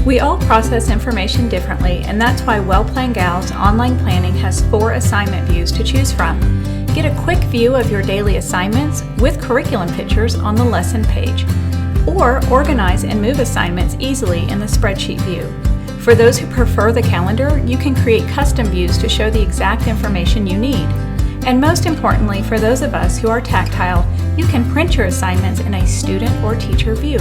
We all process information differently, and that's why Well-Planned Gals Online Planning has 4 assignment views to choose from. Get a quick view of your daily assignments with curriculum pictures on the lesson page, or organize and move assignments easily in the spreadsheet view. For those who prefer the calendar, you can create custom views to show the exact information you need. And most importantly, for those of us who are tactile, you can print your assignments in a student or teacher view.